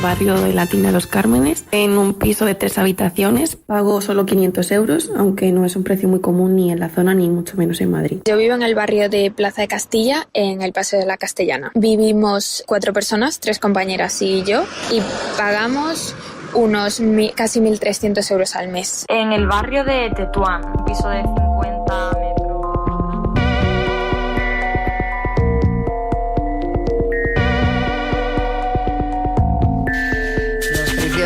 barrio de Latina de los Cármenes, en un piso de 3 habitaciones. Pago solo 500 euros, aunque no es un precio muy común ni en la zona ni mucho menos en Madrid. Yo vivo en el barrio de Plaza de Castilla, en el Paseo de la Castellana. Vivimos 4 personas, 3 compañeras y yo, y pagamos unos casi 1.300 euros al mes. En el barrio de Tetuán, un piso de 50 metros.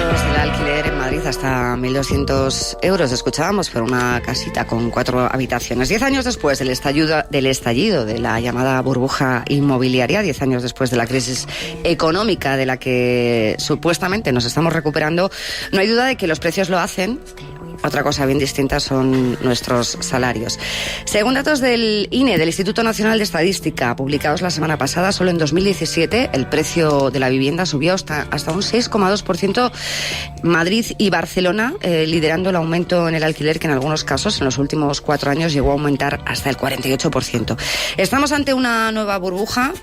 Del alquiler en Madrid hasta 1.200 euros, escuchábamos, por una casita con 4 habitaciones. 10 años después del estallido de la llamada burbuja inmobiliaria, 10 años después de la crisis económica de la que supuestamente nos estamos recuperando, no hay duda de que los precios lo hacen. Otra cosa bien distinta son nuestros salarios. Según datos del INE, del Instituto Nacional de Estadística, publicados la semana pasada, solo en 2017 el precio de la vivienda subió hasta un 6,2%. Madrid y Barcelona liderando el aumento en el alquiler, que en algunos casos en los últimos 4 años llegó a aumentar hasta el 48%. Estamos ante una nueva burbuja.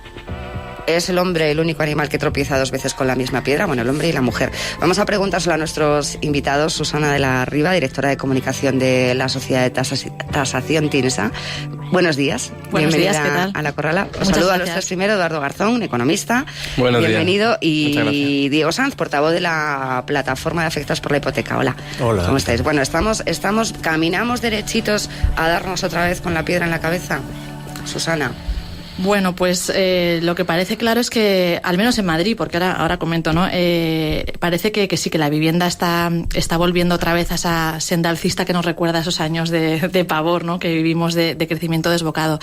¿Es el hombre el único animal que tropieza 2 veces con la misma piedra? Bueno, el hombre y la mujer. Vamos a preguntárselo a nuestros invitados. Susana de la Riva, directora de comunicación de la Sociedad de Tasación TINSA. Buenos días. Buenos días, ¿qué tal? A La Corrala. Os saludo a los 3 primero. Eduardo Garzón, economista. Buenos Bienvenido. días. Y Diego Sanz, portavoz de la plataforma de afectados por la hipoteca. Hola. Hola. ¿Cómo estáis? Bueno, caminamos derechitos a darnos otra vez con la piedra en la cabeza. Susana. Bueno, pues lo que parece claro es que, al menos en Madrid, porque ahora comento, ¿no? Parece que sí, que la vivienda está volviendo otra vez a esa senda alcista que nos recuerda a esos años de pavor, ¿no? Que vivimos de crecimiento desbocado.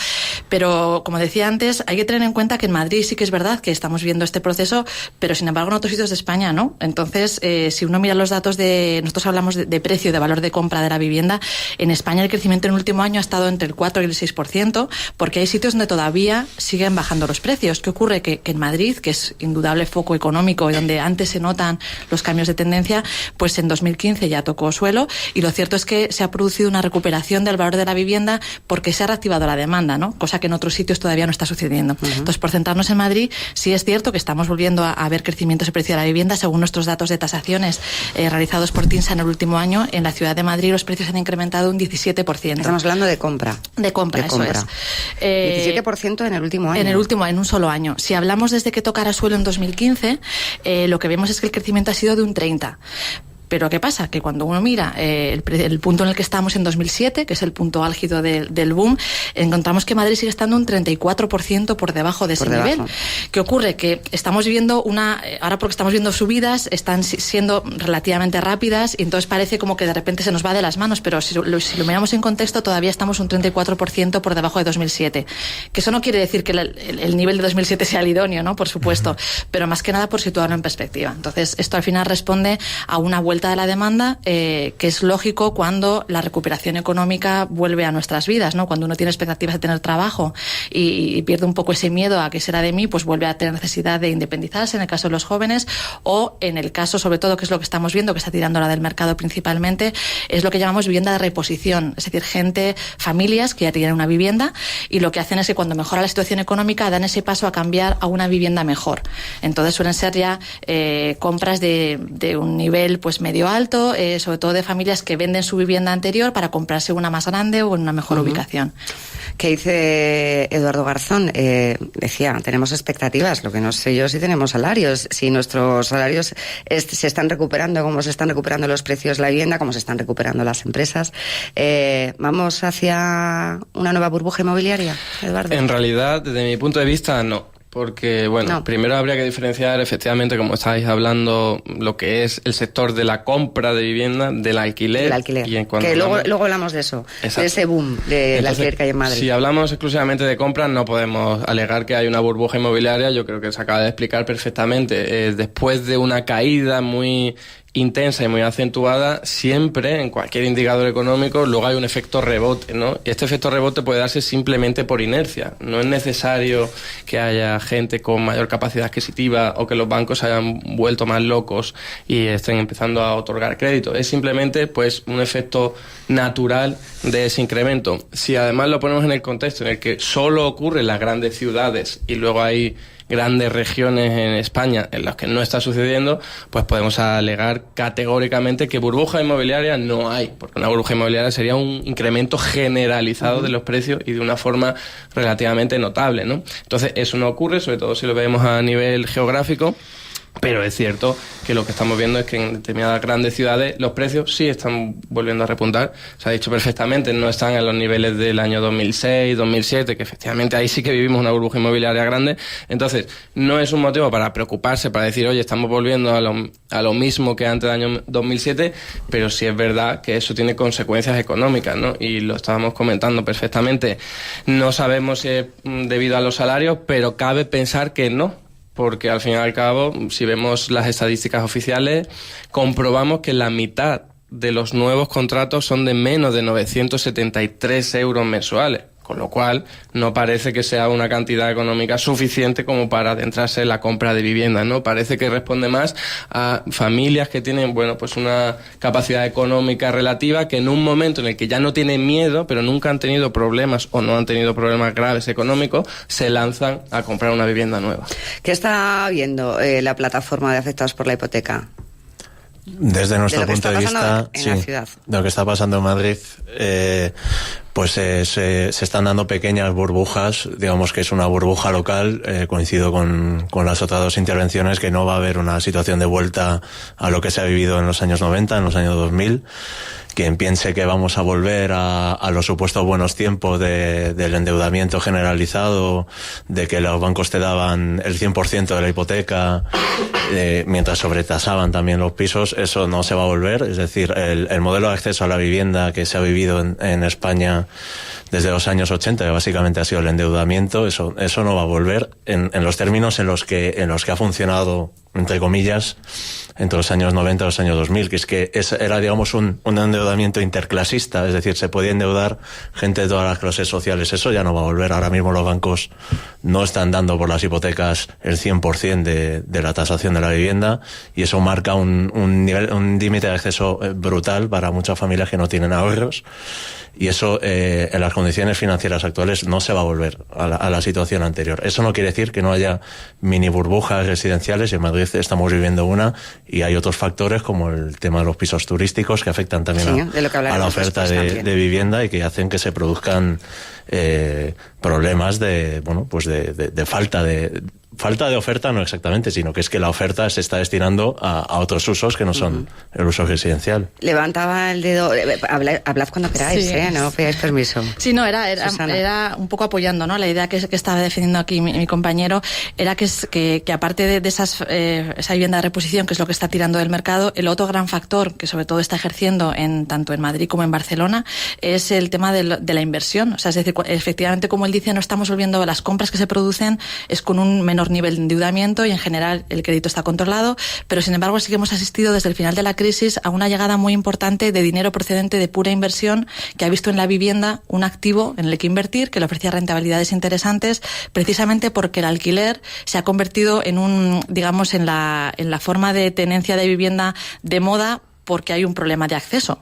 Pero, como decía antes, hay que tener en cuenta que en Madrid sí que es verdad que estamos viendo este proceso, pero sin embargo en otros sitios de España no. Entonces, si uno mira los datos nosotros hablamos de precio, de valor de compra de la vivienda, en España el crecimiento en el último año ha estado entre el 4 y el 6%, porque hay sitios donde todavía siguen bajando los precios. ¿Qué ocurre? Que en Madrid, que es indudable foco económico y donde antes se notan los cambios de tendencia, pues en 2015 ya tocó suelo, y lo cierto es que se ha producido una recuperación del valor de la vivienda porque se ha reactivado la demanda, ¿no? Cosa que en otros sitios todavía no está sucediendo. Uh-huh. Entonces, por centrarnos en Madrid, sí es cierto que estamos volviendo a ver crecimientos de precio de la vivienda. Según nuestros datos de tasaciones realizados por TINSA en el último año, en la ciudad de Madrid los precios han incrementado un 17%. Estamos hablando de compra. De compra, eso es. 17% en el último año. En un solo año. Si hablamos desde que tocara suelo en 2015, lo que vemos es que el crecimiento ha sido de un 30%. Pero ¿qué pasa? Que cuando uno mira el punto en el que estamos en 2007, que es el punto álgido del boom, encontramos que Madrid sigue estando un 34% por debajo de ese nivel. ¿Qué ocurre? Que estamos viviendo ahora porque estamos viendo subidas, están siendo relativamente rápidas, y entonces parece como que de repente se nos va de las manos, pero si lo miramos en contexto, todavía estamos un 34% por debajo de 2007. Que eso no quiere decir que el nivel de 2007 sea el idóneo, ¿no? Por supuesto, pero más que nada por situarlo en perspectiva. Entonces, esto al final responde a una vuelta de la demanda, que es lógico cuando la recuperación económica vuelve a nuestras vidas, ¿no? Cuando uno tiene expectativas de tener trabajo y pierde un poco ese miedo a qué será de mí, pues vuelve a tener necesidad de independizarse, en el caso de los jóvenes, o en el caso, sobre todo, que es lo que estamos viendo, que está tirando ahora del mercado principalmente, es lo que llamamos vivienda de reposición, es decir, familias que ya tienen una vivienda, y lo que hacen es que cuando mejora la situación económica dan ese paso a cambiar a una vivienda mejor. Entonces suelen ser ya compras de un nivel pues medio alto, sobre todo de familias que venden su vivienda anterior para comprarse una más grande o en una mejor ubicación. ¿Qué dice Eduardo Garzón? Decía, tenemos expectativas, lo que no sé yo si tenemos salarios, si nuestros salarios se están recuperando, cómo se están recuperando los precios de la vivienda, cómo se están recuperando las empresas. ¿Vamos hacia una nueva burbuja inmobiliaria, Eduardo? En realidad, desde mi punto de vista, no. Porque, primero habría que diferenciar, efectivamente, como estáis hablando, lo que es el sector de la compra de vivienda, del alquiler. Del alquiler. Y que luego hablamos de eso, exacto, de ese boom del alquiler que hay en Madrid. Si hablamos exclusivamente de compras, no podemos alegar que hay una burbuja inmobiliaria. Yo creo que se acaba de explicar perfectamente. Después de una caída muy intensa y muy acentuada, siempre en cualquier indicador económico luego hay un efecto rebote, ¿no? Y este efecto rebote puede darse simplemente por inercia. No es necesario que haya gente con mayor capacidad adquisitiva o que los bancos se hayan vuelto más locos y estén empezando a otorgar crédito. Es simplemente pues un efecto natural de ese incremento. Si además lo ponemos en el contexto en el que solo ocurre en las grandes ciudades y luego hay grandes regiones en España en las que no está sucediendo, pues podemos alegar categóricamente que burbuja inmobiliaria no hay, porque una burbuja inmobiliaria sería un incremento generalizado de los precios y de una forma relativamente notable, ¿no? Entonces eso no ocurre, sobre todo si lo vemos a nivel geográfico. Pero es cierto que lo que estamos viendo es que en determinadas grandes ciudades los precios sí están volviendo a repuntar. Se ha dicho perfectamente, no están en los niveles del año 2006, 2007, que efectivamente ahí sí que vivimos una burbuja inmobiliaria grande. Entonces, no es un motivo para preocuparse, para decir, oye, estamos volviendo a lo mismo que antes del año 2007, pero sí es verdad que eso tiene consecuencias económicas, ¿no? Y lo estábamos comentando perfectamente. No sabemos si es debido a los salarios, pero cabe pensar que no. Porque al fin y al cabo, si vemos las estadísticas oficiales, comprobamos que la mitad de los nuevos contratos son de menos de 973 euros mensuales. Con lo cual, no parece que sea una cantidad económica suficiente como para adentrarse en la compra de viviendas, ¿no? Parece que responde más a familias que tienen, bueno, pues una capacidad económica relativa, que en un momento en el que ya no tienen miedo, pero nunca han tenido problemas o no han tenido problemas graves económicos, se lanzan a comprar una vivienda nueva. ¿Qué está viendo la plataforma de afectados por la hipoteca? Desde nuestro punto de vista, en la ciudad. De lo que está pasando en Madrid, pues se están dando pequeñas burbujas, digamos que es una burbuja local, coincido con las otras dos intervenciones, que no va a haber una situación de vuelta a lo que se ha vivido en los años 90, en los años 2000. Quien piense que vamos a volver a los supuestos buenos tiempos del endeudamiento generalizado, de que los bancos te daban el 100% de la hipoteca, mientras sobretasaban también los pisos, eso no se va a volver. Es decir, el modelo de acceso a la vivienda que se ha vivido en España desde los años 80, que básicamente ha sido el endeudamiento, eso no va a volver en los términos en los que ha funcionado, entre comillas, entre los años 90 y los años 2000, que es que era, digamos, un endeudamiento interclasista, es decir, se podía endeudar gente de todas las clases sociales. Eso ya no va a volver. Ahora mismo los bancos no están dando por las hipotecas el 100% de la tasación de la vivienda, y eso marca un límite de acceso brutal para muchas familias que no tienen ahorros. Y eso, en las condiciones financieras actuales, no se va a volver a la situación anterior. Eso no quiere decir que no haya mini burbujas residenciales, y en Madrid estamos viviendo una, y hay otros factores como el tema de los pisos turísticos que afectan también a la oferta de vivienda, y que hacen que se produzcan problemas de falta de oferta, no exactamente, sino que es que la oferta se está destinando a otros usos que no son el uso residencial. Levantaba el dedo, hablad cuando queráis, sí. No pidáis permiso. Sí, no, era un poco apoyando, ¿no? La idea que estaba defendiendo aquí mi compañero era que aparte de esa vivienda de reposición, que es lo que está tirando del mercado, el otro gran factor que sobre todo está ejerciendo tanto en Madrid como en Barcelona es el tema de la inversión. O sea, es decir, efectivamente, como él dice, no estamos volviendo, las compras que se producen es con un menor nivel de endeudamiento y en general el crédito está controlado, pero sin embargo sí que hemos asistido desde el final de la crisis a una llegada muy importante de dinero procedente de pura inversión, que ha visto en la vivienda un activo en el que invertir, que le ofrecía rentabilidades interesantes, precisamente porque el alquiler se ha convertido en digamos, en la forma de tenencia de vivienda de moda, porque hay un problema de acceso.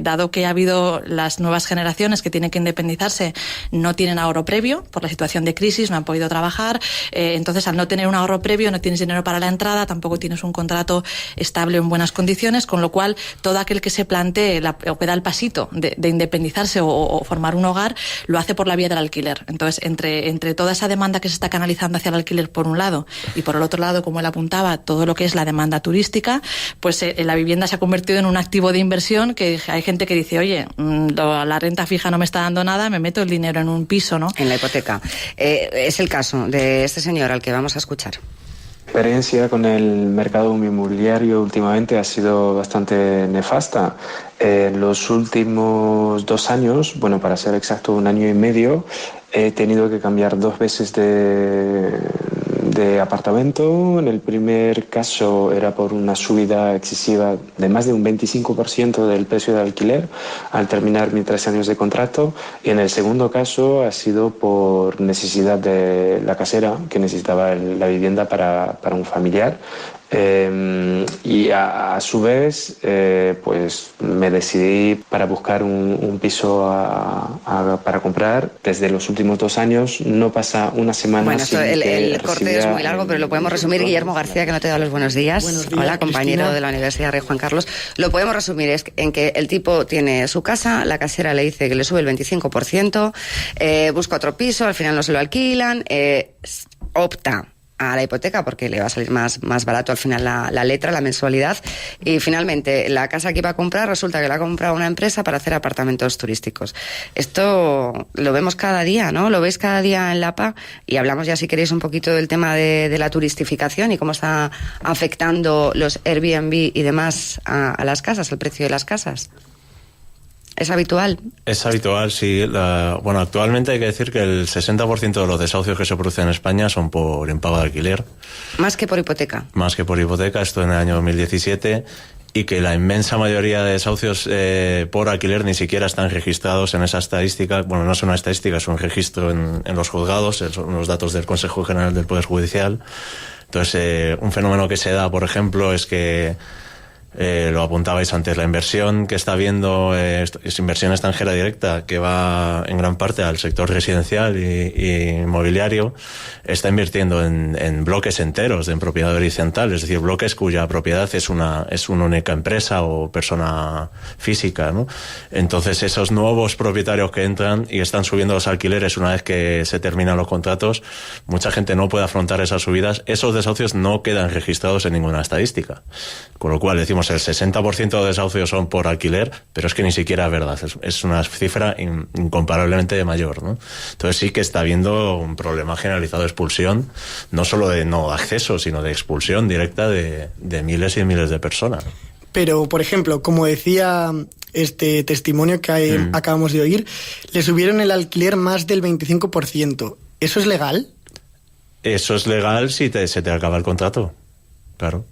Dado que ha habido las nuevas generaciones que tienen que independizarse, no tienen ahorro previo por la situación de crisis, no han podido trabajar, entonces al no tener un ahorro previo no tienes dinero para la entrada, tampoco tienes un contrato estable en buenas condiciones, con lo cual todo aquel que se plantee o que da el pasito de independizarse o formar un hogar, lo hace por la vía del alquiler. Entonces, entre toda esa demanda que se está canalizando hacia el alquiler por un lado, y por el otro lado, como él apuntaba, todo lo que es la demanda turística, pues la vivienda se ha convertido en un activo de inversión, que hay gente que dice, oye, la renta fija no me está dando nada, me meto el dinero en un piso, ¿no? En la hipoteca. Es el caso de este señor al que vamos a escuchar. La experiencia con el mercado inmobiliario últimamente ha sido bastante nefasta. En los últimos 2 años, bueno, para ser exacto, 1 año y medio, he tenido que cambiar 2 veces de apartamento. En el primer caso era por una subida excesiva de más de un 25% del precio de alquiler al terminar mis 3 años de contrato, y en el segundo caso ha sido por necesidad de la casera, que necesitaba la vivienda para un familiar. Y a su vez, pues me decidí para buscar un piso para comprar. Desde los últimos 2 años no pasa una semana. Bueno, sin el corte es muy largo, pero lo podemos resumir. Guillermo García, que no te da los buenos días. Hola, compañero Cristina, de la Universidad Rey Juan Carlos. Lo podemos resumir en que el tipo tiene su casa, la casera le dice que le sube el 25%, busca otro piso, al final no se lo alquilan, opta a la hipoteca porque le va a salir más barato al final la letra, la mensualidad, y finalmente la casa que iba a comprar resulta que la ha comprado una empresa para hacer apartamentos turísticos. Esto lo vemos cada día, ¿no? Lo veis cada día en Lapa, y hablamos ya, si queréis, un poquito del tema de la turistificación y cómo está afectando los Airbnb y demás a las casas, al precio de las casas. ¿Es habitual? Es habitual, sí. Bueno, actualmente hay que decir que el 60% de los desahucios que se producen en España son por impago de alquiler. ¿Más que por hipoteca? Más que por hipoteca, esto en el año 2017, y que la inmensa mayoría de desahucios por alquiler ni siquiera están registrados en esa estadística. Bueno, no es una estadística, es un registro en los juzgados, son los datos del Consejo General del Poder Judicial. Entonces, un fenómeno que se da, por ejemplo, es que lo apuntabais antes, la inversión que está habiendo es inversión extranjera directa, que va en gran parte al sector residencial y inmobiliario. Está invirtiendo en bloques enteros, en propiedad horizontal, es decir, bloques cuya propiedad es una única empresa o persona física, ¿no? Entonces, esos nuevos propietarios que entran y están subiendo los alquileres una vez que se terminan los contratos, mucha gente no puede afrontar esas subidas. Esos desahucios no quedan registrados en ninguna estadística, con lo cual decimos el 60% de desahucios son por alquiler, pero es que ni siquiera es verdad, es una cifra incomparablemente mayor, ¿no? Entonces sí que está habiendo un problema generalizado de expulsión, no solo de no acceso, sino de expulsión directa de miles y miles de personas. Pero, por ejemplo, como decía este testimonio que acabamos de oír, le subieron el alquiler más del 25%. ¿Eso es legal? Eso es legal si se te acaba el contrato, claro.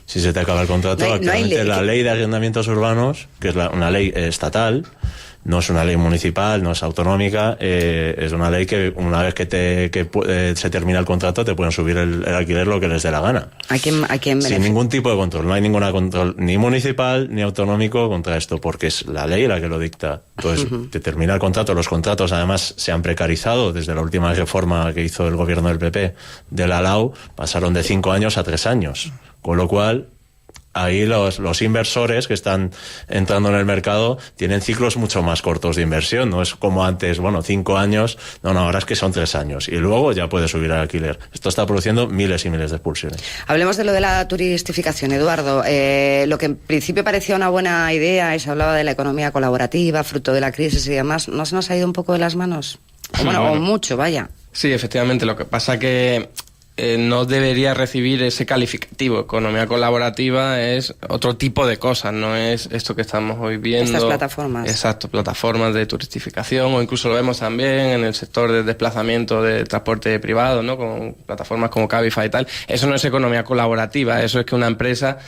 Si se te acaba el contrato, actualmente la ley de arrendamientos urbanos, que es una ley estatal, no es una ley municipal, no es autonómica, es una ley que una vez que se termina el contrato te pueden subir el alquiler lo que les dé la gana. Sin ningún tipo de control. No hay ningún control ni municipal ni autonómico contra esto, porque es la ley la que lo dicta. Entonces, te termina el contrato. Los contratos además se han precarizado desde la última reforma que hizo el gobierno del PP de la LAU, pasaron de 5 años a 3 años. Con lo cual, ahí los inversores que están entrando en el mercado tienen ciclos mucho más cortos de inversión. No es como antes, 5 años, no, ahora es que son 3 años. Y luego ya puede subir el alquiler. Esto está produciendo miles y miles de expulsiones. Hablemos de lo de la turistificación, Eduardo. Lo que en principio parecía una buena idea, y se hablaba de la economía colaborativa, fruto de la crisis y demás, ¿no se nos ha ido un poco de las manos? O mucho, vaya. Sí, efectivamente. Lo que pasa que no debería recibir ese calificativo. Economía colaborativa es otro tipo de cosas, no es esto que estamos hoy viendo. Estas plataformas. Exacto, plataformas de turistificación, o incluso lo vemos también en el sector de desplazamiento de transporte privado, ¿no? Con plataformas como Cabify y tal. Eso no es economía colaborativa, eso es que una empresa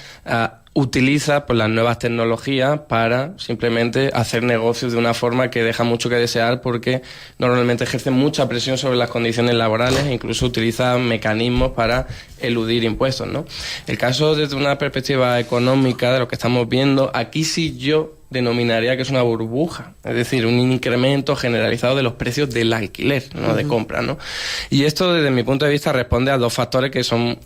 utiliza las nuevas tecnologías para simplemente hacer negocios de una forma que deja mucho que desear, porque normalmente ejercen mucha presión sobre las condiciones laborales e incluso utilizan mecanismos para eludir impuestos, ¿no? El caso desde una perspectiva económica de lo que estamos viendo, aquí sí yo denominaría que es una burbuja, es decir, un incremento generalizado de los precios del alquiler, no de compra, ¿no? Y esto, desde mi punto de vista, responde a 2 factores que son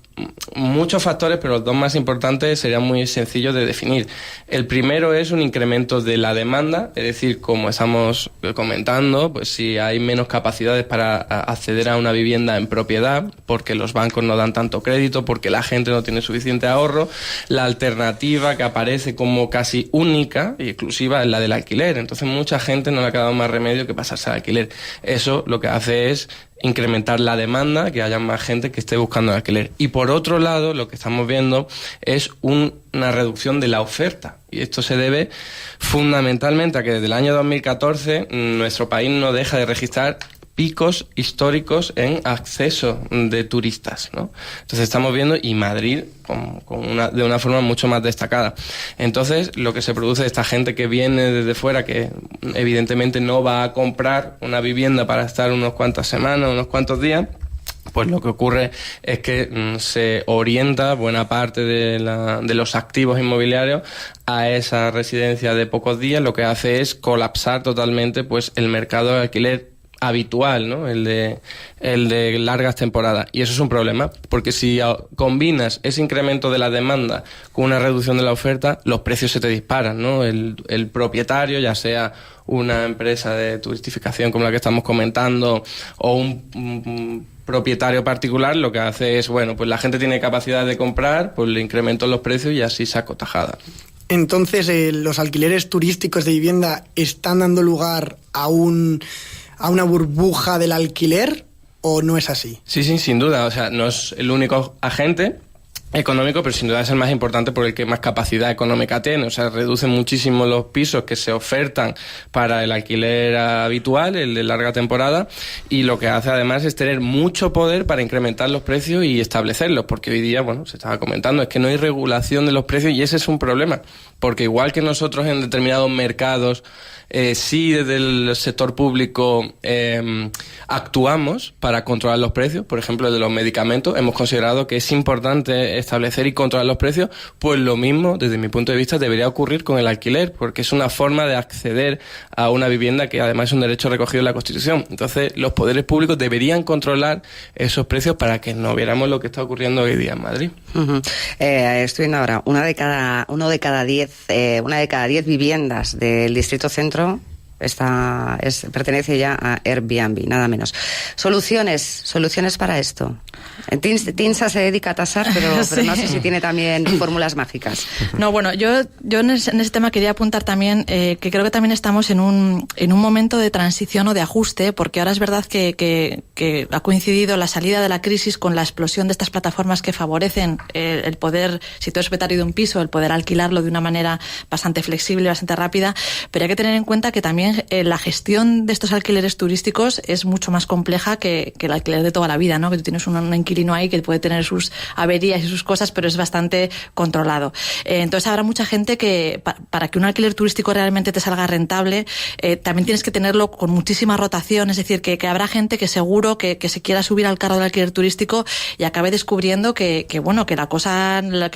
muchos factores, pero los 2 más importantes serían muy sencillos de definir. El primero es un incremento de la demanda, es decir, como estamos comentando, pues si hay menos capacidades para acceder a una vivienda en propiedad, porque los bancos no dan tanto crédito, porque la gente no tiene suficiente ahorro, la alternativa que aparece como casi única y exclusiva es la del alquiler. Entonces mucha gente no le ha quedado más remedio que pasarse al alquiler. Eso lo que hace es incrementar la demanda, que haya más gente que esté buscando el alquiler. Y por otro lado, lo que estamos viendo es una reducción de la oferta. Y esto se debe fundamentalmente a que desde el año 2014 nuestro país no deja de registrar picos históricos en acceso de turistas, ¿no? Entonces estamos viendo, y Madrid de una forma mucho más destacada. Entonces lo que se produce es esta gente que viene desde fuera, que evidentemente no va a comprar una vivienda para estar unas cuantas semanas, unos cuantos días, pues lo que ocurre es que se orienta buena parte de los activos inmobiliarios a esa residencia de pocos días. Lo que hace es colapsar totalmente pues el mercado de alquiler habitual, ¿no? El de largas temporadas. Y eso es un problema, porque si combinas ese incremento de la demanda con una reducción de la oferta, los precios se te disparan, ¿no? El propietario, ya sea una empresa de turistificación como la que estamos comentando o un propietario particular, lo que hace es, bueno, pues la gente tiene capacidad de comprar, pues le incremento los precios y así saco tajada. Entonces, ¿los alquileres turísticos de vivienda están dando lugar a una burbuja del alquiler o no es así? Sí, sin duda. O sea, no es el único agente económico, pero sin duda es el más importante porque el que más capacidad económica tiene. O sea, reduce muchísimo los pisos que se ofertan para el alquiler habitual, el de larga temporada, y lo que hace además es tener mucho poder para incrementar los precios y establecerlos, porque hoy día, bueno, se estaba comentando, es que no hay regulación de los precios y ese es un problema, porque igual que nosotros en determinados mercados sí desde el sector público actuamos para controlar los precios, por ejemplo, de los medicamentos, hemos considerado que es importante establecer y controlar los precios, pues lo mismo, desde mi punto de vista, debería ocurrir con el alquiler, porque es una forma de acceder a una vivienda que además es un derecho recogido en la Constitución. Entonces, los poderes públicos deberían controlar esos precios para que no viéramos lo que está ocurriendo hoy día en Madrid. Estoy viendo ahora, una de cada 10 viviendas del Distrito Centro pertenece ya a Airbnb, nada menos. Soluciones para esto. Tinsa se dedica a tasar, pero no sé si tiene también fórmulas mágicas. No, bueno, yo en ese tema quería apuntar también que creo que también estamos en un momento de transición o de ajuste, porque ahora es verdad que ha coincidido la salida de la crisis con la explosión de estas plataformas que favorecen el poder, si tú eres propietario de un piso, el poder alquilarlo de una manera bastante flexible, bastante rápida, pero hay que tener en cuenta que también la gestión de estos alquileres turísticos es mucho más compleja que el alquiler de toda la vida, ¿no? Que tú tienes un inquilino ahí que puede tener sus averías y sus cosas, pero es bastante controlado. Entonces habrá mucha gente que para que un alquiler turístico realmente te salga rentable, también tienes que tenerlo con muchísima rotación, es decir, que habrá gente que seguro que se quiera subir al carro del alquiler turístico y acabe descubriendo que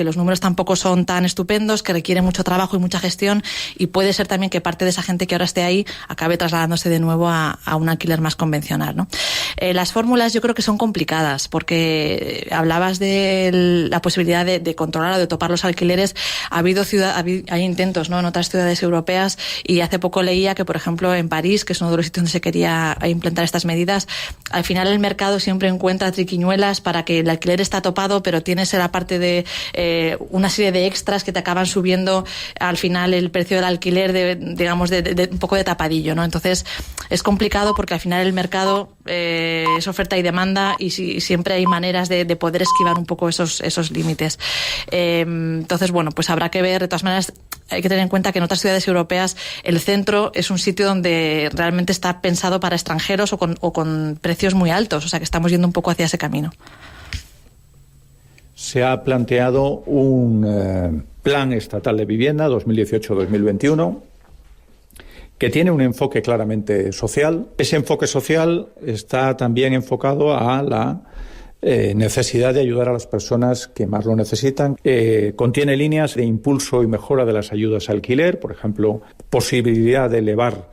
los números tampoco son tan estupendos, que requiere mucho trabajo y mucha gestión, y puede ser también que parte de esa gente que ahora esté ahí acabe trasladándose de nuevo a un alquiler más convencional, ¿no? Las fórmulas yo creo que son complicadas, porque hablabas de la posibilidad de controlar o de topar los alquileres. Hay intentos, ¿no?, en otras ciudades europeas, y hace poco leía que, por ejemplo, en París, que es uno de los sitios donde se quería implantar estas medidas, al final el mercado siempre encuentra triquiñuelas para que el alquiler está topado, pero tienes la parte de una serie de extras que te acaban subiendo al final el precio del alquiler de un poco de tapadillo, ¿no? Entonces es complicado porque al final el mercado es oferta y demanda, y siempre hay maneras de poder esquivar un poco esos límites. Entonces, bueno, pues habrá que ver. De todas maneras, hay que tener en cuenta que en otras ciudades europeas el centro es un sitio donde realmente está pensado para extranjeros o con precios muy altos, o sea que estamos yendo un poco hacia ese camino. Se ha planteado un plan estatal de vivienda 2018-2021 que tiene un enfoque claramente social. Ese enfoque social está también enfocado a la necesidad de ayudar a las personas que más lo necesitan. Contiene líneas de impulso y mejora de las ayudas a alquiler, por ejemplo, posibilidad de elevar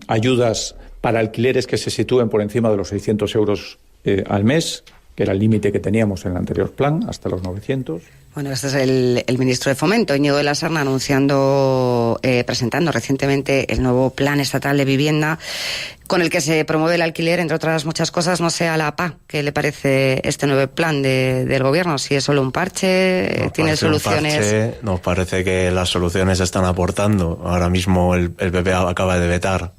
ayudas para alquileres que se sitúen por encima de los 600 euros al mes, que era el límite que teníamos en el anterior plan, hasta los 900. Bueno, este es el ministro de Fomento, Íñigo de la Serna, presentando recientemente el nuevo Plan Estatal de Vivienda, con el que se promueve el alquiler, entre otras muchas cosas. No sé a la PA qué le parece este nuevo plan del gobierno, si es solo un parche, tiene soluciones. Nos parece que las soluciones se están aportando. Ahora mismo el PP acaba de vetar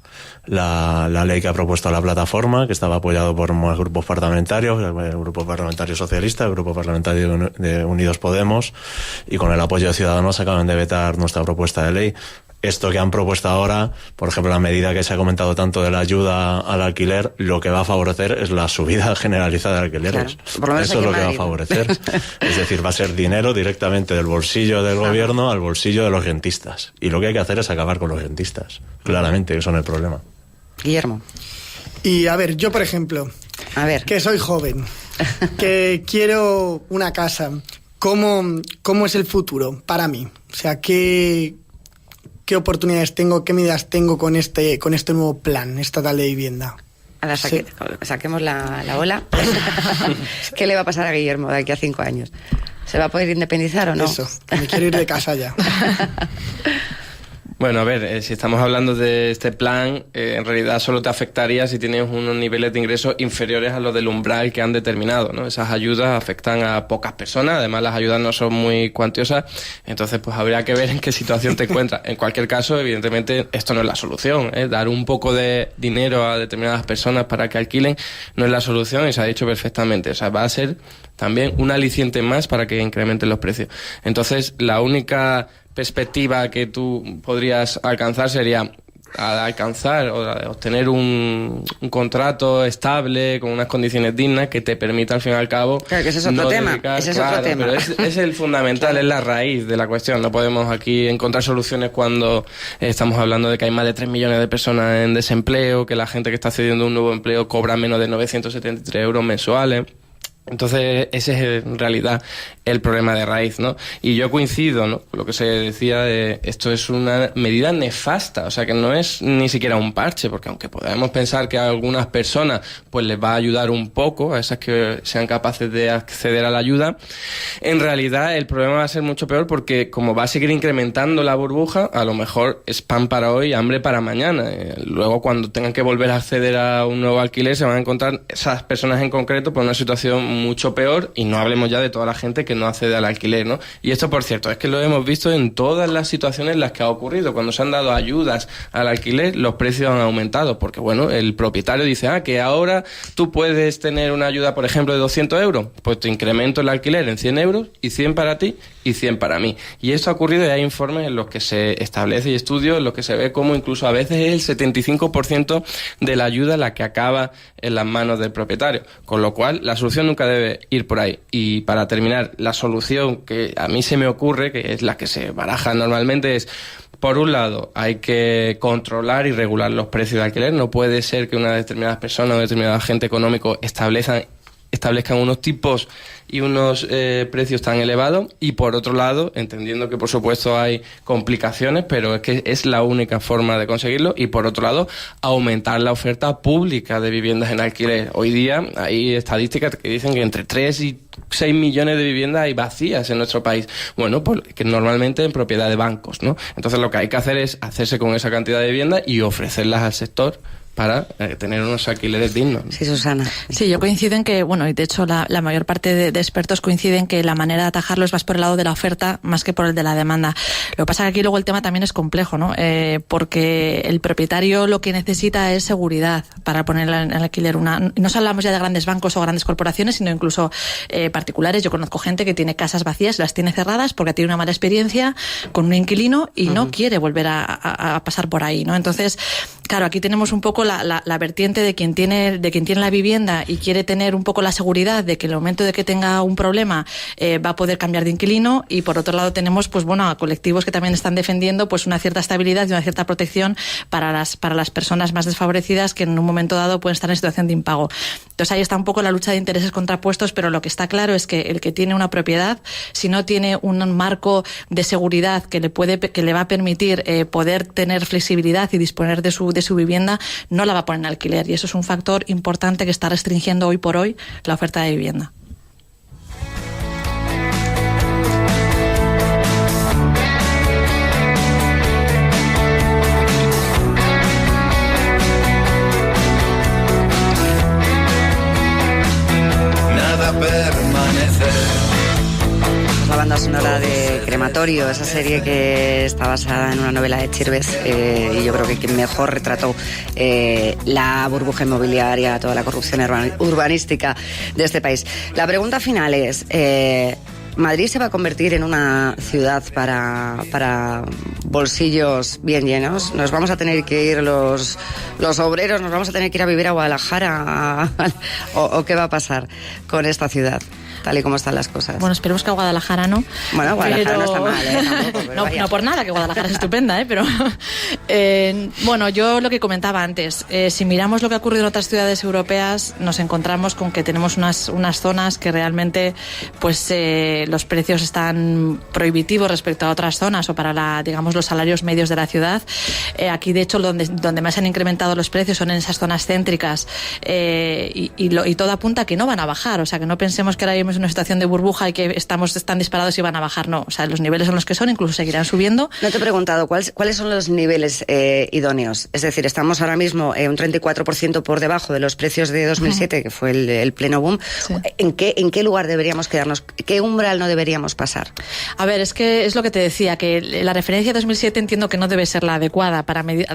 la ley que ha propuesto la plataforma, que estaba apoyado por más grupos parlamentarios, el Grupo Parlamentario Socialista, el Grupo Parlamentario de Unidos Podemos, y con el apoyo de Ciudadanos acaban de vetar nuestra propuesta de ley. Esto que han propuesto ahora, por ejemplo, la medida que se ha comentado tanto de la ayuda al alquiler, lo que va a favorecer es la subida generalizada de alquileres. Claro, eso es lo que va a favorecer. Es decir, va a ser dinero directamente del bolsillo del gobierno al bolsillo de los rentistas. Y lo que hay que hacer es acabar con los rentistas. Claramente, eso no es el problema. Guillermo. Y a ver, yo por ejemplo, A ver. Que soy joven, que quiero una casa. ¿Cómo es el futuro para mí? O sea, ¿qué oportunidades tengo, qué medidas tengo con este nuevo plan estatal de vivienda? Ahora saquemos la bola. ¿Qué le va a pasar a Guillermo de aquí a 5 años? ¿Se va a poder independizar o no? Eso, me quiero ir de casa ya. Bueno, a ver, si estamos hablando de este plan, en realidad solo te afectaría si tienes unos niveles de ingresos inferiores a los del umbral que han determinado, ¿no? Esas ayudas afectan a pocas personas, además las ayudas no son muy cuantiosas, entonces pues habría que ver en qué situación te encuentras. En cualquier caso, evidentemente, esto no es la solución, ¿eh? Dar un poco de dinero a determinadas personas para que alquilen no es la solución y se ha dicho perfectamente, o sea, va a ser también un aliciente más para que incrementen los precios. Entonces, la única perspectiva que tú podrías alcanzar sería alcanzar o obtener un contrato estable con unas condiciones dignas que te permita al fin y al cabo. Claro, que ese es otro tema. Pero es el fundamental, es la raíz de la cuestión. No podemos aquí encontrar soluciones cuando estamos hablando de que hay más de 3 millones de personas en desempleo, que la gente que está accediendo a un nuevo empleo cobra menos de 973 euros mensuales. Entonces, ese es en realidad el problema de raíz, ¿no? Y yo coincido, ¿no?, con lo que se decía de esto es una medida nefasta, o sea que no es ni siquiera un parche, porque aunque podamos pensar que a algunas personas pues les va a ayudar un poco, a esas que sean capaces de acceder a la ayuda, en realidad el problema va a ser mucho peor porque como va a seguir incrementando la burbuja, a lo mejor es pan para hoy, hambre para mañana. Luego cuando tengan que volver a acceder a un nuevo alquiler se van a encontrar esas personas en concreto por una situación mucho peor, y no hablemos ya de toda la gente que no accede al alquiler, ¿no? Y esto, por cierto, es que lo hemos visto en todas las situaciones en las que ha ocurrido. Cuando se han dado ayudas al alquiler, los precios han aumentado, porque, bueno, el propietario dice, que ahora tú puedes tener una ayuda, por ejemplo, de 200 euros, pues te incremento el alquiler en 100 euros, y 100 para ti, y 100 para mí. Y esto ha ocurrido y hay informes en los que se establece y estudios en los que se ve cómo incluso a veces es el 75% de la ayuda la que acaba en las manos del propietario. Con lo cual, la solución nunca debe ir por ahí. Y para terminar, la solución que a mí se me ocurre, que es la que se baraja normalmente, es, por un lado, hay que controlar y regular los precios de alquiler. No puede ser que una determinada persona o determinado agente económico establezcan unos tipos y unos precios tan elevados, y por otro lado, entendiendo que por supuesto hay complicaciones, pero es que es la única forma de conseguirlo, y por otro lado, aumentar la oferta pública de viviendas en alquiler. Hoy día hay estadísticas que dicen que entre 3 y 6 millones de viviendas hay vacías en nuestro país. Bueno, pues que normalmente en propiedad de bancos, ¿no? Entonces lo que hay que hacer es hacerse con esa cantidad de viviendas y ofrecerlas al sector para tener unos alquileres dignos. Sí, Susana. Sí, yo coincido en que, bueno, y de hecho la mayor parte de expertos coinciden que la manera de atajarlo es más por el lado de la oferta más que por el de la demanda. Lo que pasa es que aquí luego el tema también es complejo, ¿no? Porque el propietario lo que necesita es seguridad para poner en alquiler no solo hablamos ya de grandes bancos o grandes corporaciones, sino incluso particulares. Yo conozco gente que tiene casas vacías, las tiene cerradas porque ha tenido una mala experiencia con un inquilino y no quiere volver a pasar por ahí, ¿no? Entonces, claro, aquí tenemos un poco la vertiente de quien tiene la vivienda y quiere tener un poco la seguridad de que en el momento de que tenga un problema va a poder cambiar de inquilino, y por otro lado tenemos pues bueno a colectivos que también están defendiendo pues una cierta estabilidad y una cierta protección para las personas más desfavorecidas que en un momento dado pueden estar en situación de impago. Entonces ahí está un poco la lucha de intereses contrapuestos, pero lo que está claro es que el que tiene una propiedad, si no tiene un marco de seguridad que le va a permitir poder tener flexibilidad y disponer de su vivienda, no la va a poner en alquiler, y eso es un factor importante que está restringiendo hoy por hoy la oferta de vivienda. Nada permanecer. La banda sonora de Crematorio, esa serie que está basada en una novela de Chirves, y yo creo que quien mejor retrató la burbuja inmobiliaria, toda la corrupción urbanística de este país. La pregunta final es, Madrid se va a convertir en una ciudad para bolsillos bien llenos. Nos vamos a tener que ir los obreros, nos vamos a tener que ir a vivir a Guadalajara o ¿qué va a pasar con esta ciudad? Tal y como están las cosas. Bueno, esperemos que a Guadalajara no. Bueno, Guadalajara no está mal, tampoco, no por nada, que Guadalajara es estupenda, pero bueno, yo lo que comentaba antes, si miramos lo que ha ocurrido en otras ciudades europeas, nos encontramos con que tenemos unas zonas que realmente pues los precios están prohibitivos respecto a otras zonas o para digamos los salarios medios de la ciudad. Aquí, de hecho, donde más se han incrementado los precios son en esas zonas céntricas y todo apunta a que no van a bajar, o sea, que no pensemos que ahora mismo es una situación de burbuja y que están disparados y van a bajar, no. O sea, los niveles son los que son, incluso seguirán subiendo. No te he preguntado, ¿cuáles son los niveles idóneos? Es decir, estamos ahora mismo un 34% por debajo de los precios de 2007, que fue el pleno boom. Sí. ¿En qué lugar deberíamos quedarnos? ¿Qué umbral no deberíamos pasar? A ver, es que es lo que te decía, que la referencia de 2007 entiendo que no debe ser la adecuada para medir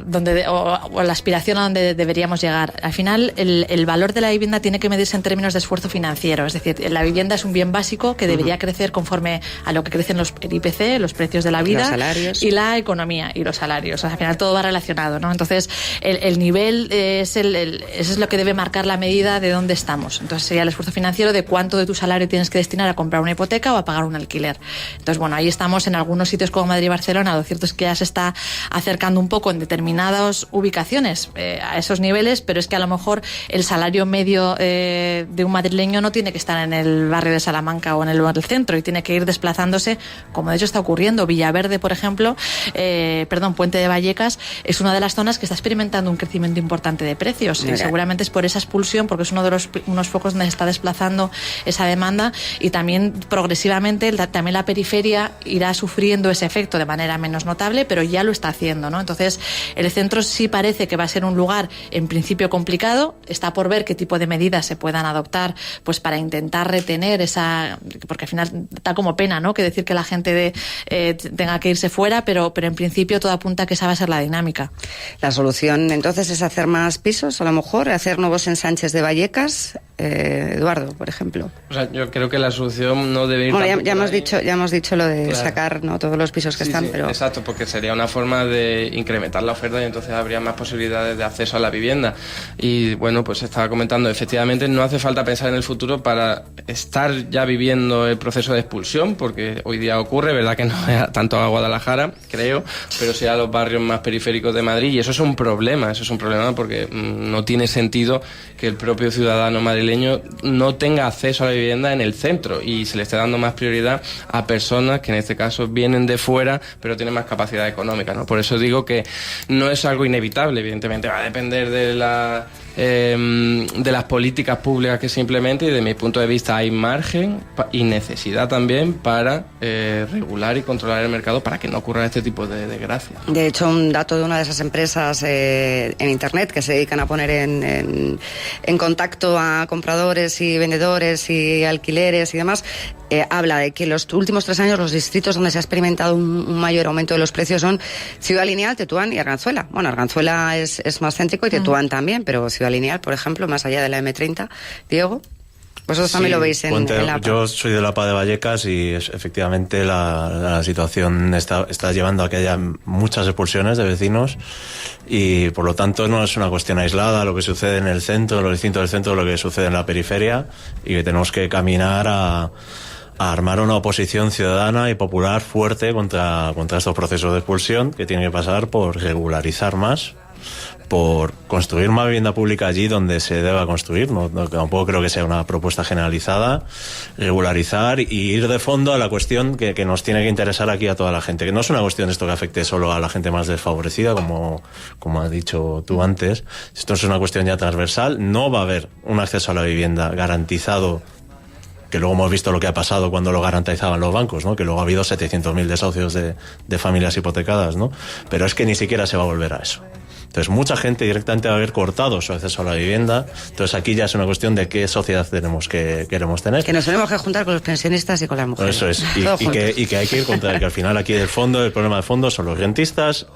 o la aspiración a donde deberíamos llegar. Al final, el valor de la vivienda tiene que medirse en términos de esfuerzo financiero. Es decir, la vivienda es un bien básico que debería crecer conforme a lo que crecen el IPC, los precios de la vida, los salarios, y la economía y los salarios. O sea, al final todo va relacionado, ¿no? Entonces, el nivel es lo que debe marcar la medida de dónde estamos. Entonces, sería el esfuerzo financiero de cuánto de tu salario tienes que destinar a comprar una hipoteca o a pagar un alquiler. Entonces, bueno, ahí estamos en algunos sitios como Madrid y Barcelona. Lo cierto es que ya se está acercando un poco en determinadas ubicaciones a esos niveles, pero es que a lo mejor el salario medio de un madrileño no tiene que estar en el barrio de Salamanca o en el centro y tiene que ir desplazándose, como de hecho está ocurriendo. Villaverde, por ejemplo, Puente de Vallecas, es una de las zonas que está experimentando un crecimiento importante de precios. Seguramente es por esa expulsión, porque es uno de unos focos donde se está desplazando esa demanda, y también progresivamente también la periferia irá sufriendo ese efecto de manera menos notable, pero ya lo está haciendo, ¿no? Entonces, el centro sí parece que va a ser un lugar en principio complicado. Está por ver qué tipo de medidas se puedan adoptar pues para intentar retener porque al final da como pena, ¿no?, que decir que la gente tenga que irse fuera, pero en principio todo apunta a que esa va a ser la dinámica. La solución entonces es hacer más pisos, a lo mejor, hacer nuevos ensanches de Vallecas, Eduardo, por ejemplo. O sea, yo creo que la solución no debe ir... Bueno, ya hemos dicho lo de sacar, ¿no?, todos los pisos que están, pero... Exacto, porque sería una forma de incrementar la oferta y entonces habría más posibilidades de acceso a la vivienda. Y bueno, pues estaba comentando, efectivamente no hace falta pensar en el futuro para estar ya viviendo el proceso de expulsión, porque hoy día ocurre, verdad que no es tanto a Guadalajara, creo, pero sí a los barrios más periféricos de Madrid, y eso es un problema porque no tiene sentido que el propio ciudadano madrileño no tenga acceso a la vivienda en el centro y se le esté dando más prioridad a personas que en este caso vienen de fuera pero tienen más capacidad económica, ¿no? Por eso digo que no es algo inevitable, evidentemente va a depender de las políticas públicas que se implementen, y de mi punto de vista hay margen y necesidad también para regular y controlar el mercado para que no ocurra este tipo de desgracias. De hecho, un dato de una de esas empresas en internet que se dedican a poner en contacto a compradores y vendedores y alquileres y demás, habla de que en los últimos 3 años los distritos donde se ha experimentado un mayor aumento de los precios son Ciudad Lineal, Tetuán y Arganzuela. Bueno, Arganzuela es más céntrico y Tetuán también, pero Ciudad Lineal, por ejemplo, más allá de la M30. Diego, vosotros también lo veis en la APA. Yo soy de la APA de Vallecas y efectivamente la situación está llevando a que haya muchas expulsiones de vecinos, y por lo tanto no es una cuestión aislada lo que sucede en el centro, lo distinto del centro, lo que sucede en la periferia, y que tenemos que caminar a armar una oposición ciudadana y popular fuerte contra estos procesos de expulsión, que tienen que pasar por regularizar más, por construir más vivienda pública allí donde se deba construir. Tampoco creo que sea una propuesta generalizada. Regularizar y ir de fondo a la cuestión que nos tiene que interesar aquí a toda la gente, que no es una cuestión esto que afecte solo a la gente más desfavorecida, como has dicho tú antes. Esto es una cuestión ya transversal. No va a haber un acceso a la vivienda garantizado, que luego hemos visto lo que ha pasado cuando lo garantizaban los bancos, ¿no?, que luego ha habido 700.000 desahucios de familias hipotecadas, ¿no? Pero es que ni siquiera se va a volver a eso. Entonces, mucha gente directamente va a haber cortado su acceso a la vivienda. Entonces, aquí ya es una cuestión de qué sociedad queremos tener. Que nos tenemos que juntar con los pensionistas y con las mujeres. Eso es. Y que hay que ir contra, que al final aquí el problema de fondo son los rentistas,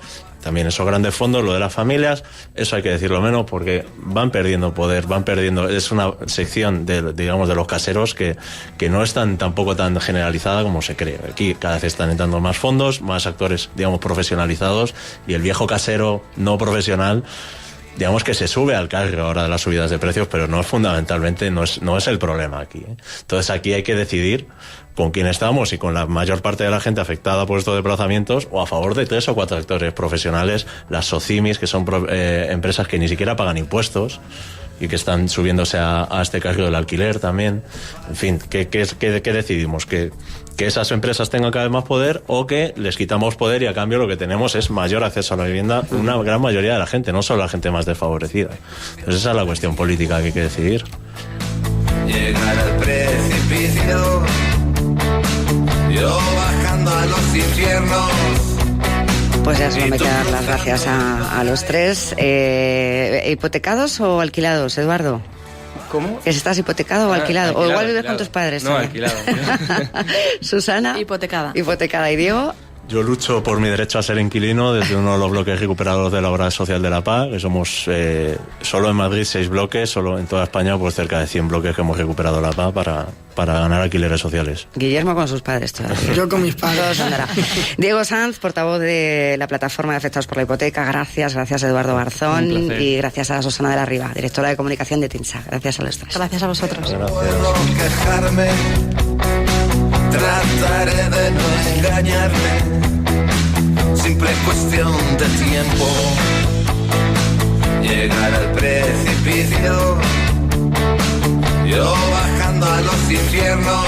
también esos grandes fondos, lo de las familias, eso hay que decirlo menos porque van perdiendo poder, es una sección de los caseros que no es tampoco tan generalizada como se cree. Aquí cada vez están entrando más fondos, más actores, digamos, profesionalizados, y el viejo casero no profesional, digamos que se sube al carro ahora de las subidas de precios, pero no es el problema aquí, ¿eh? Entonces aquí hay que decidir con quién estamos, y con la mayor parte de la gente afectada por estos desplazamientos, o a favor de 3 o 4 actores profesionales, las SOCIMIs, que son empresas que ni siquiera pagan impuestos y que están subiéndose a este cargo del alquiler también. En fin, ¿qué decidimos? ¿Que esas empresas tengan cada vez más poder, o que les quitamos poder y a cambio lo que tenemos es mayor acceso a la vivienda una gran mayoría de la gente, no solo la gente más desfavorecida? Entonces esa es la cuestión política que hay que decidir. Llegar al precipicio, yo bajando a los infiernos. Pues ya solo me queda dar las gracias a los tres. ¿Hipotecados o alquilados, Eduardo? ¿Cómo? ¿Que estás hipotecado o alquilado? Alquilado, ¿O igual vives alquilado. con tus padres? No, alquilado. Susana. Hipotecada. Hipotecada. ¿Y Diego? Yo lucho por mi derecho a ser inquilino desde uno de los bloques recuperados de la Obra Social de la Paz, que somos solo en Madrid 6 bloques, solo en toda España pues cerca de 100 bloques que hemos recuperado la Paz para ganar alquileres sociales. Guillermo con sus padres todavía. Yo con mis padres. Todos andará. Diego Sanz, portavoz de la plataforma de afectados por la hipoteca. Gracias Eduardo Garzón, y gracias a Susana de la Riva, directora de comunicación de TINSA. Gracias a los tres. Gracias a vosotros. Puedo quejarme, trataré de no engañarme. Simple cuestión de tiempo, llegar al precipicio, yo bajando a los infiernos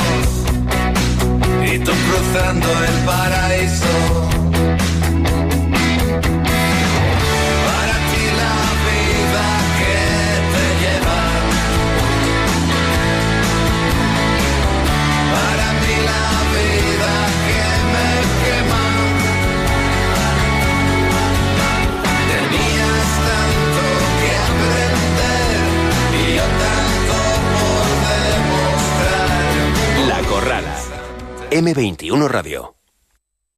y tú cruzando el paraíso. Para ti la vida que te lleva, para mí la vida que me quema. Tenías tanto que aprender y yo tanto por demostrar. La Corrala. M21 Radio.